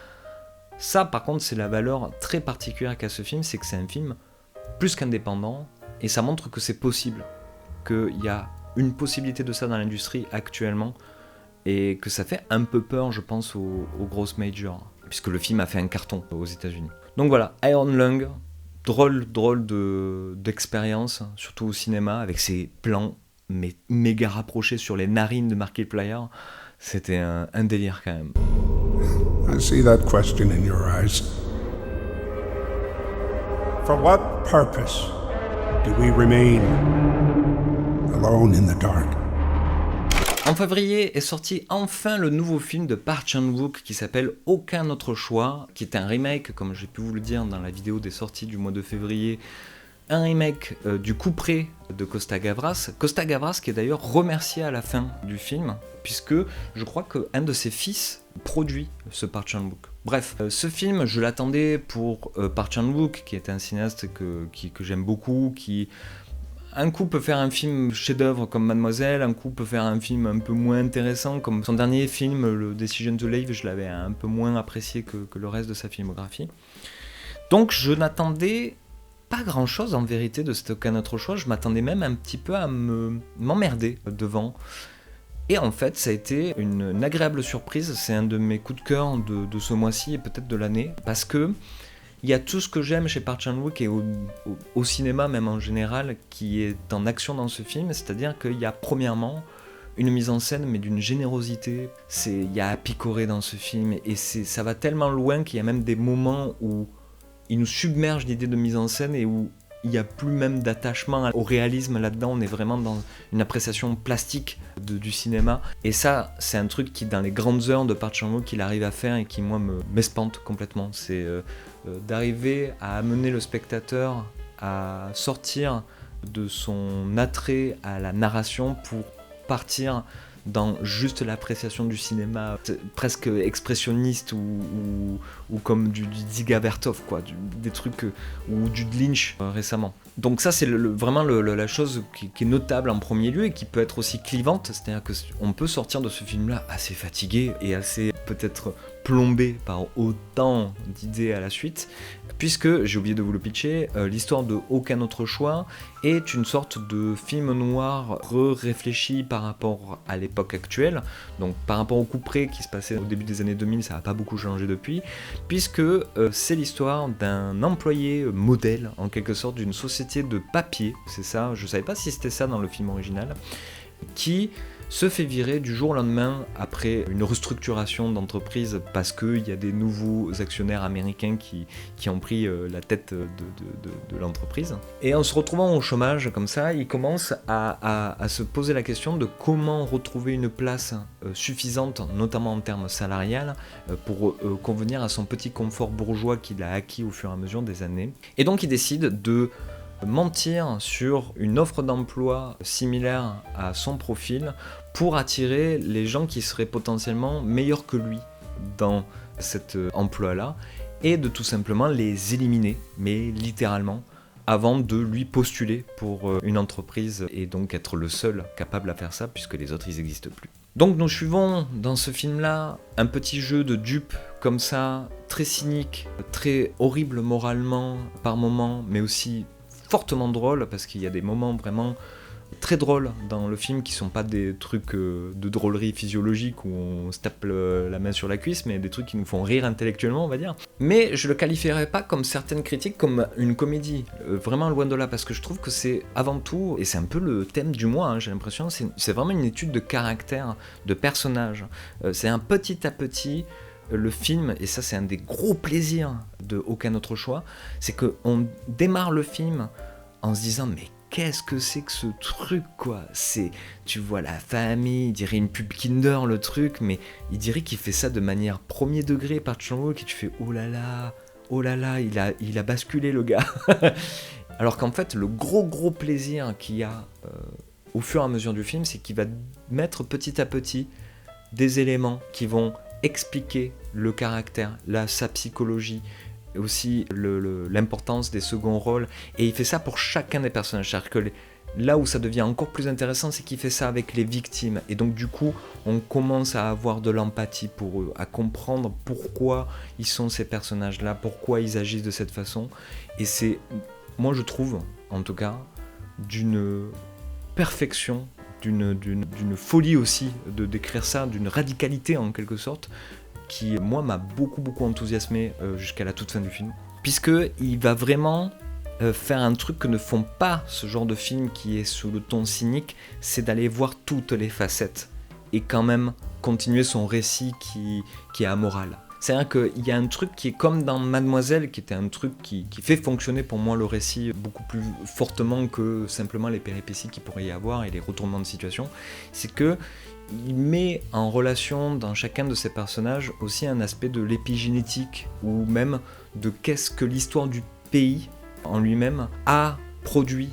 par contre, c'est la valeur très particulière qu'a ce film, c'est que c'est un film plus qu'indépendant, et ça montre que c'est possible, qu'il y a une possibilité de ça dans l'industrie actuellement, et que ça fait un peu peur, je pense, aux grosses majors, puisque le film a fait un carton aux États-Unis. Donc voilà, Iron Lung, drôle d'expérience, surtout au cinéma, avec ses plans mais méga rapprochés sur les narines de Markiplier. C'était un délire quand même. I see that question in your eyes. For what purpose do we remain alone in the dark? En février est sorti enfin le nouveau film de Park Chan-wook qui s'appelle Aucun autre choix, qui est un remake, comme j'ai pu vous le dire dans la vidéo des sorties du mois de février, un remake du couperet de Costa Gavras. Costa Gavras qui est d'ailleurs remercié à la fin du film, puisque je crois qu'un de ses fils produit ce Park Chan-wook. Bref, ce film, je l'attendais pour Park Chan-wook, qui est un cinéaste que j'aime beaucoup, qui un coup peut faire un film chef-d'œuvre comme Mademoiselle, un coup peut faire un film un peu moins intéressant, comme son dernier film, le Decision to Live, je l'avais un peu moins apprécié que le reste de sa filmographie. Donc je n'attendais pas grand-chose en vérité de cet Aucun autre choix, je m'attendais même un petit peu à m'emmerder devant. Et en fait, ça a été une agréable surprise, c'est un de mes coups de cœur de ce mois-ci et peut-être de l'année, parce que il y a tout ce que j'aime chez Park Chan-wook et au cinéma même en général qui est en action dans ce film, c'est-à-dire qu'il y a premièrement une mise en scène mais d'une générosité, il y a à picorer dans ce film et ça va tellement loin qu'il y a même des moments où il nous submerge l'idée de mise en scène et où il n'y a plus même d'attachement au réalisme là-dedans, on est vraiment dans une appréciation plastique du cinéma. Et ça, c'est un truc qui, dans les grandes heures de Park Chan-wook, il arrive à faire et qui, moi, m'espante complètement. C'est d'arriver à amener le spectateur à sortir de son attrait à la narration pour partir dans juste l'appréciation du cinéma presque expressionniste ou comme du Dziga Vertov, quoi, des trucs, ou du Lynch récemment. Donc ça c'est vraiment la chose qui est notable en premier lieu et qui peut être aussi clivante, c'est-à-dire qu'on peut sortir de ce film-là assez fatigué et assez peut-être plombé par autant d'idées à la suite, puisque, j'ai oublié de vous le pitcher, l'histoire de Aucun autre choix est une sorte de film noir réfléchi par rapport à l'époque actuelle, donc par rapport au couperet qui se passait au début des années 2000, ça n'a pas beaucoup changé depuis, puisque c'est l'histoire d'un employé modèle, en quelque sorte, d'une société de papier, c'est ça, je ne savais pas si c'était ça dans le film original, qui se fait virer du jour au lendemain après une restructuration d'entreprise parce qu'il y a des nouveaux actionnaires américains qui ont pris la tête de l'entreprise. Et en se retrouvant au chômage comme ça, il commence à se poser la question de comment retrouver une place suffisante, notamment en termes salarial, pour convenir à son petit confort bourgeois qu'il a acquis au fur et à mesure des années. Et donc il décide de mentir sur une offre d'emploi similaire à son profil pour attirer les gens qui seraient potentiellement meilleurs que lui dans cet emploi-là et de tout simplement les éliminer, mais littéralement, avant de lui postuler pour une entreprise et donc être le seul capable à faire ça puisque les autres ils n'existent plus. Donc nous suivons dans ce film-là un petit jeu de dupes comme ça, très cynique, très horrible moralement par moments, mais aussi fortement drôle parce qu'il y a des moments vraiment très drôles dans le film qui sont pas des trucs de drôlerie physiologique où on se tape la main sur la cuisse, mais des trucs qui nous font rire intellectuellement, on va dire. Mais je le qualifierais pas comme certaines critiques comme une comédie, vraiment loin de là, parce que je trouve que c'est avant tout, et c'est un peu le thème du mois, hein, j'ai l'impression, c'est vraiment une étude de caractère, de personnage. C'est un petit à petit le film, et ça c'est un des gros plaisirs de Aucun autre choix, c'est qu'on démarre le film en se disant mais qu'est-ce que c'est que ce truc quoi, tu vois la famille, il dirait une pub Kinder le truc, mais il dirait qu'il fait ça de manière premier degré par Chan-wook et tu fais oh là là, il a basculé le gars. Alors qu'en fait le gros plaisir qu'il y a au fur et à mesure du film, c'est qu'il va mettre petit à petit des éléments qui vont expliquer le caractère, sa psychologie, et aussi l'importance des seconds rôles, et il fait ça pour chacun des personnages. C'est-à-dire que là où ça devient encore plus intéressant, c'est qu'il fait ça avec les victimes, et donc du coup on commence à avoir de l'empathie pour eux, à comprendre pourquoi ils sont ces personnages-là, pourquoi ils agissent de cette façon, et c'est, moi je trouve, en tout cas, d'une perfection, d'une folie aussi de décrire ça, d'une radicalité en quelque sorte, qui moi m'a beaucoup enthousiasmé jusqu'à la toute fin du film, puisqu'il va vraiment faire un truc que ne font pas ce genre de film qui est sous le ton cynique, c'est d'aller voir toutes les facettes et quand même continuer son récit qui est amoral. C'est-à-dire qu'il y a un truc qui est comme dans Mademoiselle, qui était un truc qui fait fonctionner pour moi le récit beaucoup plus fortement que simplement les péripéties qu'il pourrait y avoir et les retournements de situation. C'est que il met en relation dans chacun de ces personnages aussi un aspect de l'épigénétique ou même de qu'est-ce que l'histoire du pays en lui-même a produit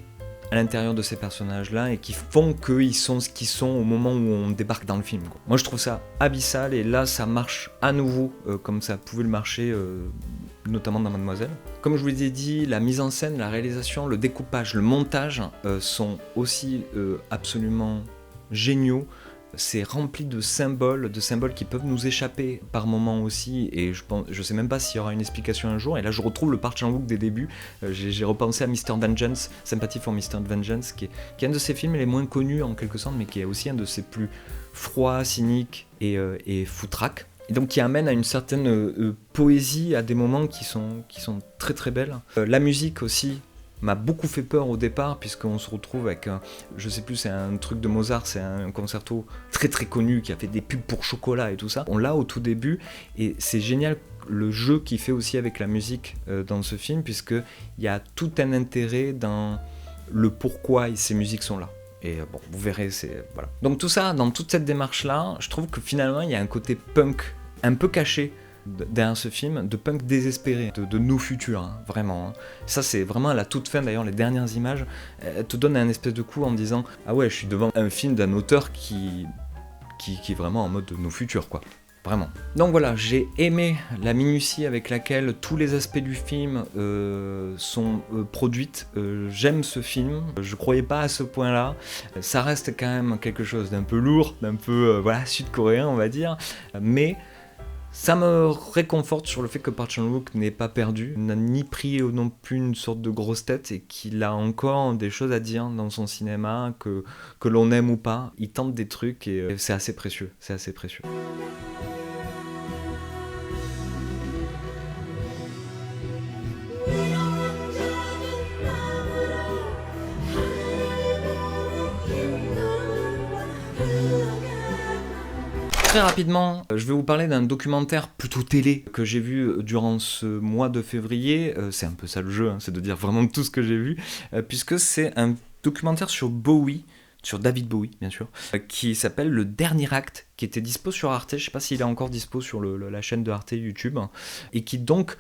à l'intérieur de ces personnages-là et qui font qu'ils sont ce qu'ils sont au moment où on débarque dans le film, quoi. Moi je trouve ça abyssal et là ça marche à nouveau comme ça pouvait le marcher notamment dans Mademoiselle. Comme je vous l'ai dit, la mise en scène, la réalisation, le découpage, le montage sont aussi absolument géniaux. C'est rempli de symboles qui peuvent nous échapper par moments aussi, et je sais même pas s'il y aura une explication un jour, et là je retrouve le Park Chan-wook des débuts, j'ai repensé à Mr. Vengeance, Sympathy for Mr. Vengeance, qui est un de ses films les moins connus en quelque sorte, mais qui est aussi un de ses plus froids, cyniques et foutraques, et donc qui amène à une certaine poésie à des moments qui sont très très belles. La musique aussi m'a beaucoup fait peur au départ, puisqu'on se retrouve avec, je sais plus, c'est un truc de Mozart, c'est un concerto très très connu qui a fait des pubs pour chocolat et tout ça. On l'a au tout début, et c'est génial le jeu qu'il fait aussi avec la musique dans ce film, puisqu'il y a tout un intérêt dans le pourquoi ces musiques sont là. Et bon, vous verrez, voilà. Donc tout ça, dans toute cette démarche-là, je trouve que finalement, il y a un côté punk un peu caché derrière ce film, de punk désespéré, de nos futurs, hein, vraiment. Hein. Ça, c'est vraiment à la toute fin, d'ailleurs, les dernières images, elles te donnent un espèce de coup en disant « Ah ouais, je suis devant un film d'un auteur qui est vraiment en mode de nos futurs, quoi. » Vraiment. Donc voilà, j'ai aimé la minutie avec laquelle tous les aspects du film sont produits. J'aime ce film, je croyais pas à ce point-là. Ça reste quand même quelque chose d'un peu lourd, d'un peu sud-coréen, on va dire, mais ça me réconforte sur le fait que Park Chan-wook n'est pas perdu, n'a ni pris non plus une sorte de grosse tête et qu'il a encore des choses à dire dans son cinéma, que l'on aime ou pas. Il tente des trucs et c'est assez précieux, c'est assez précieux. Très rapidement, je vais vous parler d'un documentaire plutôt télé que j'ai vu durant ce mois de février. C'est un peu ça le jeu, hein, c'est de dire vraiment tout ce que j'ai vu, puisque c'est un documentaire sur Bowie, sur David Bowie bien sûr, qui s'appelle Le Dernier Acte, qui était dispo sur Arte, je sais pas s'il est encore dispo sur la chaîne de Arte YouTube, et qui donc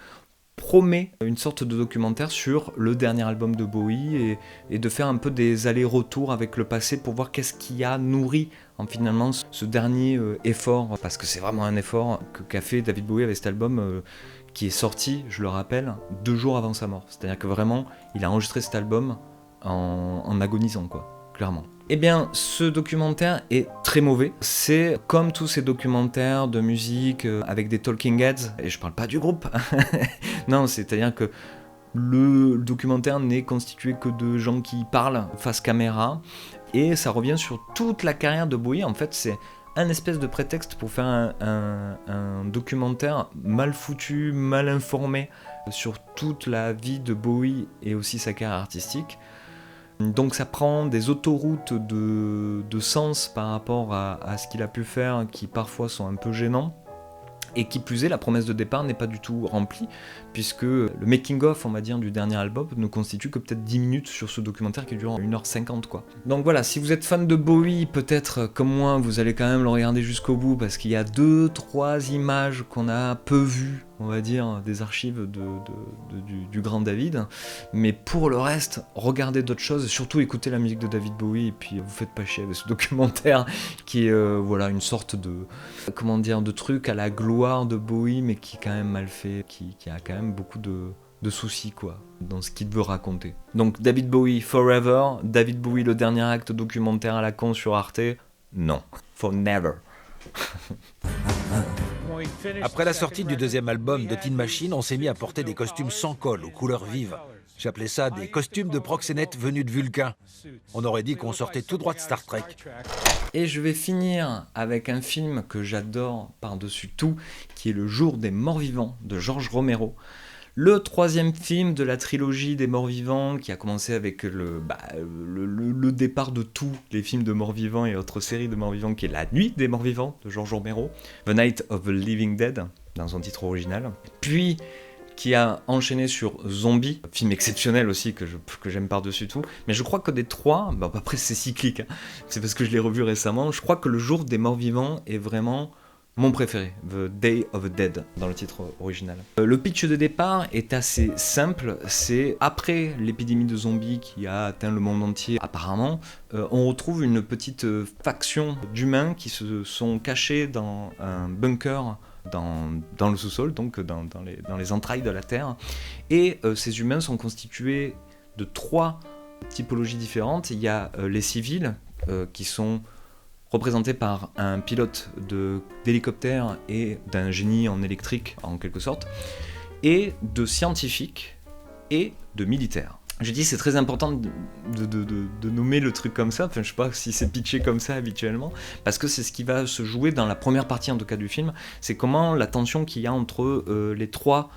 promet une sorte de documentaire sur le dernier album de Bowie et de faire un peu des allers-retours avec le passé pour voir qu'est-ce qui a nourri finalement ce dernier effort, parce que c'est vraiment un effort qu'a fait David Bowie avec cet album qui est sorti, je le rappelle, 2 jours avant sa mort. C'est-à-dire que vraiment, il a enregistré cet album en agonisant, quoi, clairement. Eh bien, ce documentaire est très mauvais. C'est comme tous ces documentaires de musique avec des talking heads, et je parle pas du groupe. Non, c'est-à-dire que le documentaire n'est constitué que de gens qui parlent face caméra, et ça revient sur toute la carrière de Bowie. En fait, c'est un espèce de prétexte pour faire un documentaire mal foutu, mal informé sur toute la vie de Bowie et aussi sa carrière artistique. Donc ça prend des autoroutes de sens par rapport à ce qu'il a pu faire qui parfois sont un peu gênants. Et qui plus est, la promesse de départ n'est pas du tout remplie, puisque le making-of, on va dire, du dernier album ne constitue que peut-être 10 minutes sur ce documentaire qui dure 1h50, quoi. Donc voilà, si vous êtes fan de Bowie, peut-être comme moi, vous allez quand même le regarder jusqu'au bout, parce qu'il y a 2-3 images qu'on a peu vues, on va dire, des archives du grand David. Mais pour le reste, regardez d'autres choses, et surtout écoutez la musique de David Bowie, et puis vous faites pas chier avec ce documentaire, qui est une sorte de truc à la gloire de Bowie, mais qui est quand même mal fait, qui a quand même beaucoup de soucis, quoi, dans ce qu'il veut raconter. Donc David Bowie Forever, David Bowie Le Dernier Acte, documentaire à la con sur Arte, non, for never. Après la sortie du 2e album de Tin Machine, on s'est mis à porter des costumes sans col, aux couleurs vives. J'appelais ça des costumes de proxénètes venus de Vulcain. On aurait dit qu'on sortait tout droit de Star Trek. Et je vais finir avec un film que j'adore par-dessus tout, qui est Le Jour des Morts-Vivants de George Romero. Le 3e film de la trilogie des Morts-Vivants, qui a commencé avec le départ de tous les films de Morts-Vivants et autres séries de Morts-Vivants, qui est La Nuit des Morts-Vivants de George Romero, The Night of the Living Dead, dans son titre original. Puis, qui a enchaîné sur Zombie, film exceptionnel aussi que j'aime par-dessus tout. Mais je crois que des trois, bah après c'est cyclique, hein, c'est parce que je l'ai revu récemment, je crois que Le Jour des Morts Vivants est vraiment mon préféré, The Day of the Dead, dans le titre original. Le pitch de départ est assez simple, c'est après l'épidémie de zombies qui a atteint le monde entier apparemment, on retrouve une petite faction d'humains qui se sont cachés dans un bunker dans le sous-sol, donc dans les entrailles de la Terre, et ces humains sont constitués de trois typologies différentes. Il y a les civils qui sont représenté par un pilote d'hélicoptère et d'un génie en électrique en quelque sorte, et de scientifiques et de militaires. Je dis c'est très important de nommer le truc comme ça, enfin je sais pas si c'est pitché comme ça habituellement, parce que c'est ce qui va se jouer dans la première partie en tout cas du film, c'est comment la tension qu'il y a entre les trois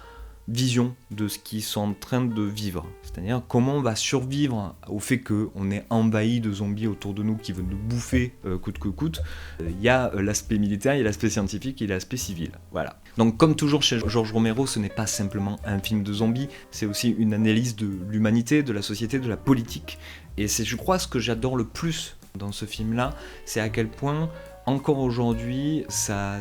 vision de ce qu'ils sont en train de vivre. C'est-à-dire comment on va survivre au fait qu'on est envahi de zombies autour de nous qui veulent nous bouffer coûte que coûte. Il y a l'aspect militaire, il y a l'aspect scientifique et l'aspect civil. Voilà. Donc comme toujours chez George Romero, ce n'est pas simplement un film de zombies, c'est aussi une analyse de l'humanité, de la société, de la politique. Et c'est, je crois, ce que j'adore le plus dans ce film-là, c'est à quel point, encore aujourd'hui, ça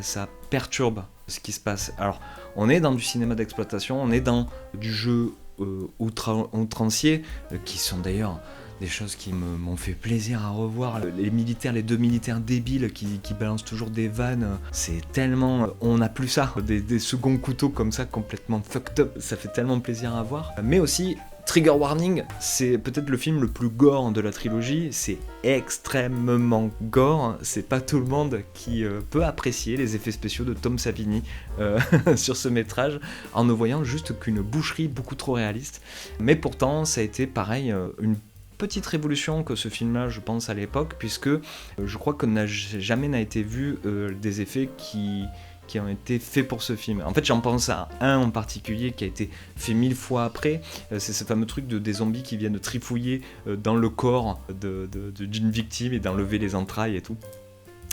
perturbe ce qui se passe. Alors, on est dans du cinéma d'exploitation, on est dans du jeu outrancier, qui sont d'ailleurs des choses qui m'ont fait plaisir à revoir. Les deux militaires débiles qui balancent toujours des vannes, c'est tellement... On n'a plus ça, des seconds couteaux comme ça, complètement fucked up, ça fait tellement plaisir à voir. Mais aussi... Trigger Warning, c'est peut-être le film le plus gore de la trilogie, c'est extrêmement gore, c'est pas tout le monde qui peut apprécier les effets spéciaux de Tom Savini sur ce métrage, en ne voyant juste qu'une boucherie beaucoup trop réaliste. Mais pourtant, ça a été pareil, une petite révolution que ce film-là, je pense, à l'époque, puisque je crois que jamais n'a été vu des effets qui ont été faits pour ce film. En fait, j'en pense à un en particulier qui a été fait 1000 fois après. C'est ce fameux truc des zombies qui viennent trifouiller dans le corps d'une victime et d'enlever les entrailles et tout.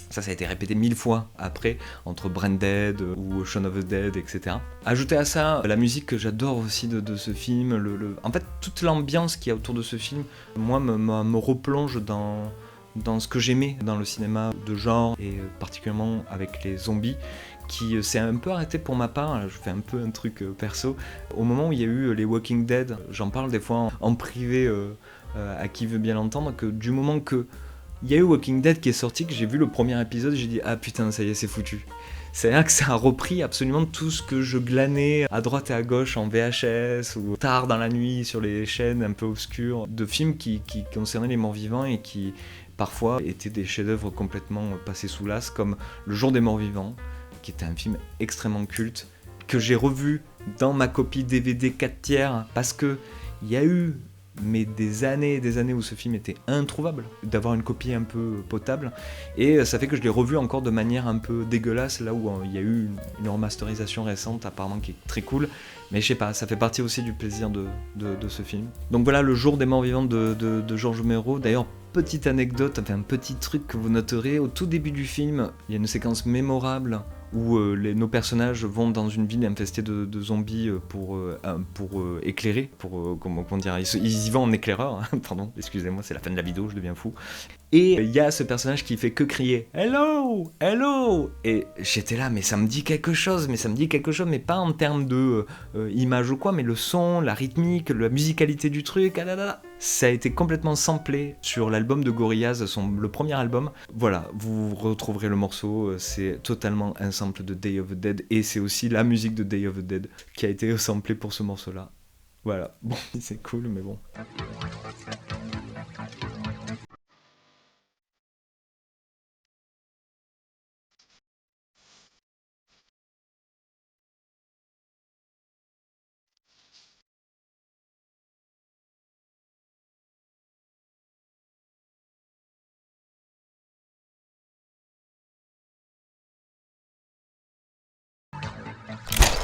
Ça a été répété 1000 fois après, entre Branded ou Shaun of the Dead, etc. Ajouter à ça la musique que j'adore aussi de ce film, en fait, toute l'ambiance qu'il y a autour de ce film, moi, me replonge dans ce que j'aimais dans le cinéma de genre, et particulièrement avec les zombies, qui s'est un peu arrêté pour ma part, je fais un peu un truc perso, au moment où il y a eu les Walking Dead, j'en parle des fois en privé à qui veut bien l'entendre, que du moment que il y a eu Walking Dead qui est sorti, que j'ai vu le premier épisode, j'ai dit ah putain ça y est c'est foutu. C'est-à-dire que ça a repris absolument tout ce que je glanais à droite et à gauche en VHS ou tard dans la nuit sur les chaînes un peu obscures de films qui concernaient les morts vivants et qui parfois étaient des chefs-d'œuvre complètement passés sous l'as, comme Le Jour des Morts Vivants, qui était un film extrêmement culte, que j'ai revu dans ma copie DVD 4/3, parce que il y a eu des années et des années où ce film était introuvable, d'avoir une copie un peu potable, et ça fait que je l'ai revu encore de manière un peu dégueulasse, là où il y a eu une remasterisation récente apparemment qui est très cool, mais je sais pas, ça fait partie aussi du plaisir de ce film. Donc voilà, Le Jour des Morts Vivants de George Romero. D'ailleurs, petite anecdote, enfin un petit truc que vous noterez, au tout début du film, il y a une séquence mémorable où nos personnages vont dans une ville infestée de zombies pour éclairer, comment dire, ils y vont en éclaireur, hein, pardon, excusez-moi, c'est la fin de la vidéo, je deviens fou. Et il y a ce personnage qui fait que crier « Hello, hello !» Et j'étais là, mais ça me dit quelque chose, mais pas en termes de image ou quoi, mais le son, la rythmique, la musicalité du truc, ça a été complètement samplé sur l'album de Gorillaz, le premier album. Voilà, vous retrouverez le morceau, c'est totalement un sample de Day of the Dead, et c'est aussi la musique de Day of the Dead qui a été samplée pour ce morceau-là. Voilà, bon, c'est cool, mais bon.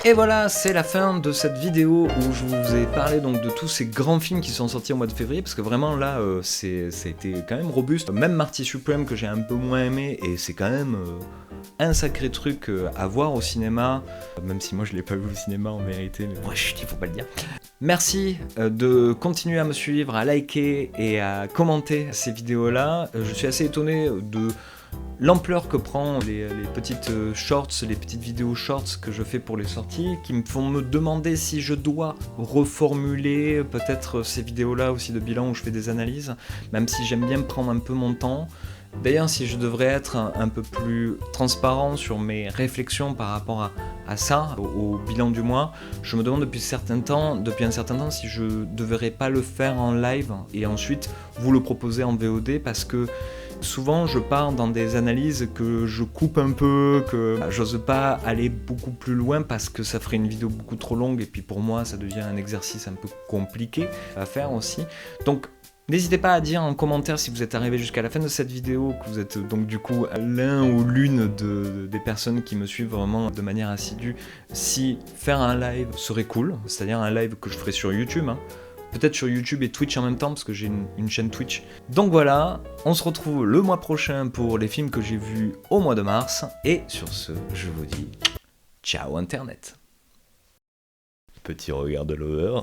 Et voilà, c'est la fin de cette vidéo où je vous ai parlé donc de tous ces grands films qui sont sortis au mois de février, parce que vraiment là, ça a été quand même robuste. Même Marty Supreme que j'ai un peu moins aimé, et c'est quand même un sacré truc à voir au cinéma, même si moi je l'ai pas vu au cinéma en vérité, mais moi il faut pas le dire. Merci de continuer à me suivre, à liker et à commenter ces vidéos-là. Je suis assez étonné de l'ampleur que prend les petites shorts, les petites vidéos shorts que je fais pour les sorties, qui me font me demander si je dois reformuler peut-être ces vidéos-là aussi de bilan où je fais des analyses, même si j'aime bien prendre un peu mon temps. D'ailleurs, si je devrais être un peu plus transparent sur mes réflexions par rapport à ça, au bilan du mois, je me demande depuis un certain temps si je devrais pas le faire en live et ensuite vous le proposer en VOD, parce que souvent je pars dans des analyses que je coupe un peu, que j'ose pas aller beaucoup plus loin parce que ça ferait une vidéo beaucoup trop longue et puis pour moi ça devient un exercice un peu compliqué à faire aussi. Donc n'hésitez pas à dire en commentaire si vous êtes arrivé jusqu'à la fin de cette vidéo, que vous êtes donc du coup l'un ou l'une des personnes qui me suivent vraiment de manière assidue, si faire un live serait cool, c'est-à-dire un live que je ferai sur YouTube, hein. Peut-être sur YouTube et Twitch en même temps, parce que j'ai une chaîne Twitch. Donc voilà, on se retrouve le mois prochain pour les films que j'ai vus au mois de mars. Et sur ce, je vous dis ciao Internet. Petit regard de lover.